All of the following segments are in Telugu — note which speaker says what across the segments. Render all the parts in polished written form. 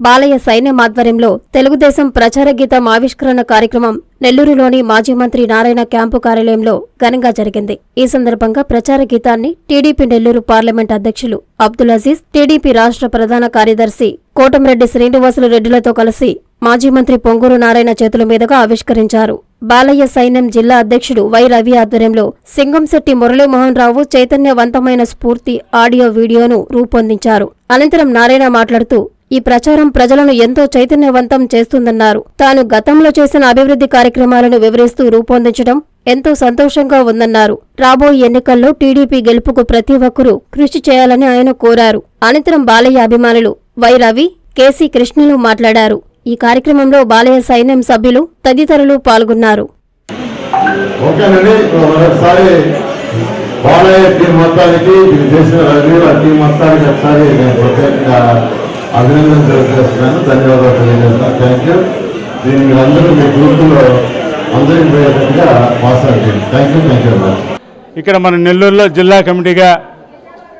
Speaker 1: బాలయ్య సైన్యం ఆధ్వర్యంలో తెలుగుదేశం ప్రచార గీతం ఆవిష్కరణ కార్యక్రమం నెల్లూరులోని మాజీ మంత్రి నారాయణ క్యాంపు కార్యాలయంలో ఘనంగా జరిగింది. ఈ సందర్భంగా ప్రచార గీతాన్ని టీడీపీ నెల్లూరు పార్లమెంట్ అధ్యక్షులు అబ్దుల్ అజీజ్, టీడీపీ రాష్ట్ర ప్రధాన కార్యదర్శి కోటంరెడ్డి శ్రీనివాసులు రెడ్డిలతో కలిసి మాజీ మంత్రి పొంగూరు నారాయణ చేతుల మీదుగా ఆవిష్కరించారు. బాలయ్య సైన్యం జిల్లా అధ్యక్షుడు వై రవి ఆధ్వర్యంలో సింగంశెట్టి మురళీమోహన్ రావు చైతన్యవంతమైన స్ఫూర్తి ఆడియో వీడియోను రూపొందించారు. అనంతరం నారాయణ మాట్లాడుతూ ఈ ప్రచారం ప్రజలను ఎంతో చైతన్యవంతం చేస్తుందన్నారు. తాను గతంలో చేసిన అభివృద్ధి కార్యక్రమాలను వివరిస్తూ రూపొందించడం ఎంతో సంతోషంగా ఉందన్నారు. రాబోయే ఎన్నికల్లో టీడీపీ గెలుపుకు ప్రతి ఒక్కరూ కృషి చేయాలని ఆయన కోరారు. అనంతరం బాలయ్య అభిమానులు వై రవి, కేసీ కృష్ణులు మాట్లాడారు. ఈ కార్యక్రమంలో బాలయ్య సైన్యం సభ్యులు తదితరులు పాల్గొన్నారు.
Speaker 2: అభినందన తెలియజేస్తున్నాను, ధన్యవాదాలు తెలియజేస్తున్నాను. Thank you. దీన్ని మీరందరూ మీ గ్రూపులో అందరికీ పోయేటట్టుగా మాట్లాడండి. Thank you.
Speaker 3: ఇక్కడ మన నెల్లూరులో జిల్లా కమిటీగా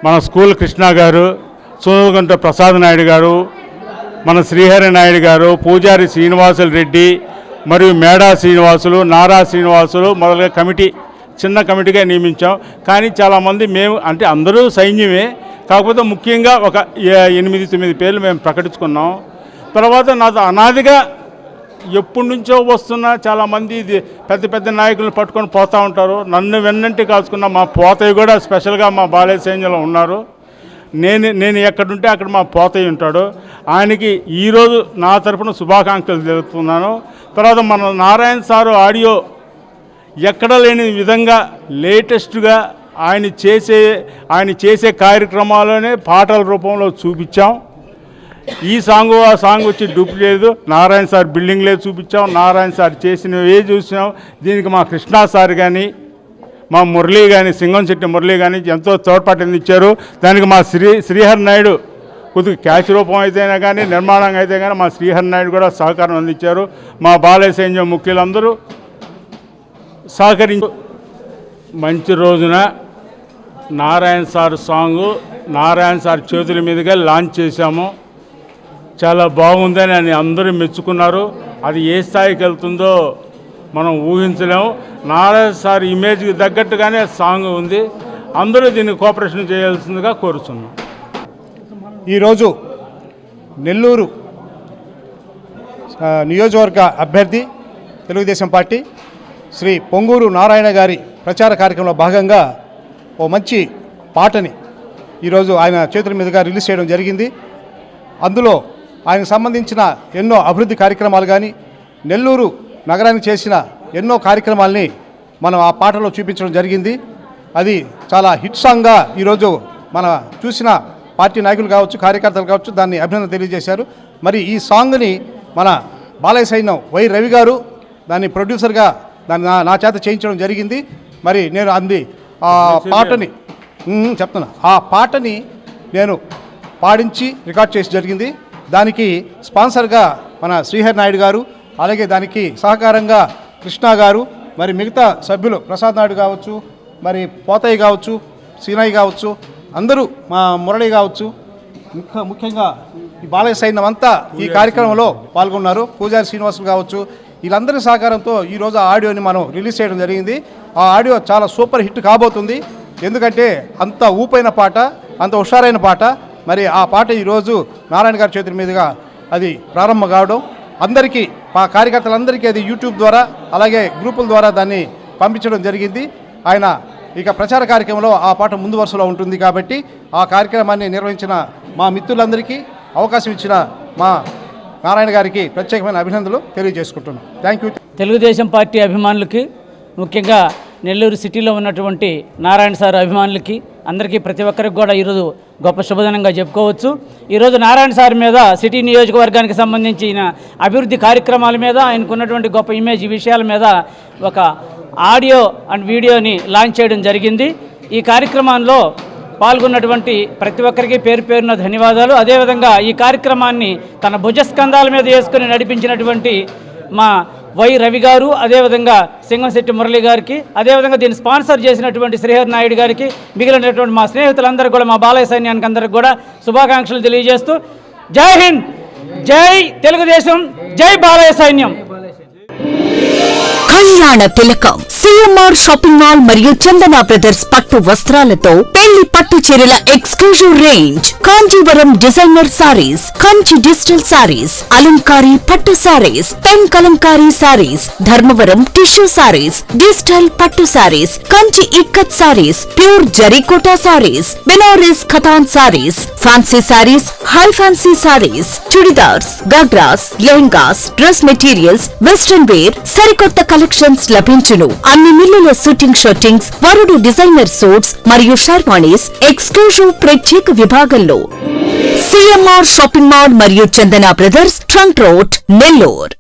Speaker 3: మన స్కూల్ కృష్ణ గారు, సోమగుంట ప్రసాద్ నాయుడు గారు, మన శ్రీహరి నాయుడు గారు, పూజారి శ్రీనివాసులు రెడ్డి మరియు మేడా శ్రీనివాసులు, నారా శ్రీనివాసులు మొదలుగా కమిటీ చిన్న కమిటీగా నియమించాం. కానీ చాలామంది మేము అంటే అందరూ సైన్యమే, కాకపోతే ముఖ్యంగా ఒక 8-9 పేర్లు మేము ప్రకటించుకున్నాం. తర్వాత నాతో అనాదిగా ఎప్పటి నుంచో వస్తున్న చాలామంది పెద్ద పెద్ద నాయకులను పట్టుకొని పోతూ ఉంటారు. నన్ను వెన్నంటి కాచుకున్న మా పోతయ్య కూడా స్పెషల్గా మా బాలయ్య సైన్యంలో ఉన్నారు. నేను ఎక్కడుంటే అక్కడ మా పోతయ్య ఉంటాడు. ఆయనకి ఈరోజు నా తరఫున శుభాకాంక్షలు తెలుపుతున్నాను. తర్వాత మన నారాయణ సారు ఆడియో ఎక్కడ లేని విధంగా లేటెస్ట్గా ఆయన చేసే కార్యక్రమాల్లోనే పాటల రూపంలో చూపించాం. ఈ సాంగ్ ఆ సాంగ్ వచ్చి డూప్లికేట్ నారాయణ సార్ బిల్డింగ్లే చూపించాం, నారాయణ సార్ చేసినవే చూసాం. దీనికి మా కృష్ణా సార్ కానీ మా మురళీ కానీ సింగంశెట్టి మురళీ కానీ ఎంతో తోడ్పాటు అందించారు. దానికి మా శ్రీహరి నాయుడు కొద్దిగా క్యాష్ రూపం అయితేనే కానీ నిర్మాణంగా అయితే కానీ మా శ్రీహరి నాయుడు కూడా సహకారం అందించారు. మా బాలయ్య సైన్యం ముఖ్యులందరూ సహకరించి మంచి రోజున Narayana sir song Narayana sir చేతుల మీదుగా లాంచ్ చేశాము. చాలా బాగుందని అని అందరూ మెచ్చుకున్నారు. అది ఏ స్థాయికి వెళ్తుందో మనం ఊహించలేము. నారాయణ సార్ ఇమేజ్కి తగ్గట్టుగానే సాంగ్ ఉంది. అందరూ దీన్ని కోఆపరేషన్ చేయాల్సిందిగా కోరుతున్నాం.
Speaker 4: ఈరోజు నెల్లూరు నియోజకవర్గ అభ్యర్థి తెలుగుదేశం పార్టీ శ్రీ పొంగూరు నారాయణ గారి ప్రచార కార్యక్రమంలో భాగంగా ఓ మంచి పాటని ఈరోజు ఆయన చేతుల మీదుగా రిలీజ్ చేయడం జరిగింది. అందులో ఆయనకు సంబంధించిన ఎన్నో అభివృద్ధి కార్యక్రమాలు కానీ నెల్లూరు నగరానికి చేసిన ఎన్నో కార్యక్రమాలని మనం ఆ పాటలో చూపించడం జరిగింది. అది చాలా హిట్ సాంగ్గా ఈరోజు మన చూసిన పార్టీ నాయకులు కావచ్చు, కార్యకర్తలు కావచ్చు దాన్ని అభినందన తెలియజేశారు. మరి ఈ సాంగ్ని మన బాలయ్య సైన్యం వై రవి గారు దాన్ని ప్రొడ్యూసర్గా దాన్ని నా చేత చేయించడం జరిగింది. మరి నేను ఆ పాటని నేను పాడించి రికార్డ్ చేసి జరిగింది. దానికి స్పాన్సర్గా మన శ్రీహరి నాయుడు గారు, అలాగే దానికి సహకారంగా కృష్ణ గారు, మరి మిగతా సభ్యులు ప్రసాద్ నాయుడు కావచ్చు, మరి పోతయ్య కావచ్చు, సీనయ్య కావచ్చు, అందరూ మా మురళి కావచ్చు, ముఖ్యంగా ఈ బాలయ్య సైన్యం అంతా ఈ కార్యక్రమంలో పాల్గొన్నారు. పూజారి శ్రీనివాసులు కావచ్చు, వీళ్ళందరి సహకారంతో ఈరోజు ఆ ఆడియోని మనం రిలీజ్ చేయడం జరిగింది. ఆ ఆడియో చాలా సూపర్ హిట్ కాబోతుంది. ఎందుకంటే అంత ఊపైన పాట, అంత హుషారైన పాట. మరి ఆ పాట ఈరోజు నారాయణ గారి చేతుల మీదుగా అది ప్రారంభం కావడం, అందరికీ మా కార్యకర్తలందరికీ అది యూట్యూబ్ ద్వారా అలాగే గ్రూపుల ద్వారా దాన్ని పంపించడం జరిగింది. ఆయన ఇక ప్రచార కార్యక్రమంలో ఆ పాట ముందు వరుసలో ఉంటుంది కాబట్టి ఆ కార్యక్రమాన్ని నిర్వహించిన మా మిత్రులందరికీ, అవకాశం ఇచ్చిన మా నారాయణ గారికి ప్రత్యేకమైన అభినందనలు తెలియజేసుకుంటున్నాం. Thank you.
Speaker 5: తెలుగుదేశం పార్టీ అభిమానులకి, ముఖ్యంగా నెల్లూరు సిటీలో ఉన్నటువంటి నారాయణ సార్ అభిమానులకి అందరికీ ప్రతి ఒక్కరికి కూడా ఈరోజు గొప్ప శుభదినంగా చెప్పుకోవచ్చు. ఈరోజు నారాయణ సార్ మీద సిటీ నియోజకవర్గానికి సంబంధించిన అభివృద్ధి కార్యక్రమాల మీద, ఆయనకున్నటువంటి గొప్ప ఇమేజ్ విషయాల మీద ఒక ఆడియో అండ్ వీడియోని లాంచ్ చేయడం జరిగింది. ఈ కార్యక్రమంలో పాల్గొన్నటువంటి ప్రతి ఒక్కరికి పేరు పేరున ధన్యవాదాలు. అదేవిధంగా ఈ కార్యక్రమాన్ని తన భుజస్కంధాల మీద వేసుకుని నడిపించినటువంటి మా వై రవి గారు, అదేవిధంగా సింగంశెట్టి మురళి గారికి, అదేవిధంగా దీన్ని స్పాన్సర్ చేసినటువంటి శ్రీహరి నాయుడు గారికి, మిగిలినటువంటి మా స్నేహితులందరూ కూడా, మా బాలయ్య సైన్యానికి అందరికి కూడా శుభాకాంక్షలు తెలియజేస్తూ జై హింద్, జై తెలుగుదేశం, జై బాలయ్య సైన్యం.
Speaker 6: కళ్యాణ తిలకం సిఎంఆర్ షాపింగ్ మాల్ మరియు చందన బ్రదర్స్ పట్టు వస్త్రాలతో పెళ్లి పట్టు చీరల exclusive range, Kanjeevaram designer sarees, Kanchi digital sarees, Alankari పట్టు sarees, pen Kalamkari sarees, Dharmavaram tissue sarees, digital పట్టు sarees, Kanchi ikat sarees, pure Zarikota sarees, Banaras Katan sarees, fancy sarees, high fancy sarees, churidars, ghagras, lehengas, dress materials, western wear, సరికొత్త కలెక్షన్స్ లభించును. అన్ని మిల్లుల షూటింగ్ షర్టింగ్స్, వరుడు డిజైనర్ సూట్స్ మరియు షర్వాణీస్ ఎక్స్క్లూజివ్ ప్రత్యేక విభాగంలో. సిఎంఆర్ షాపింగ్ మాల్ మరియు Chandana brothers, trunk road, Nellore.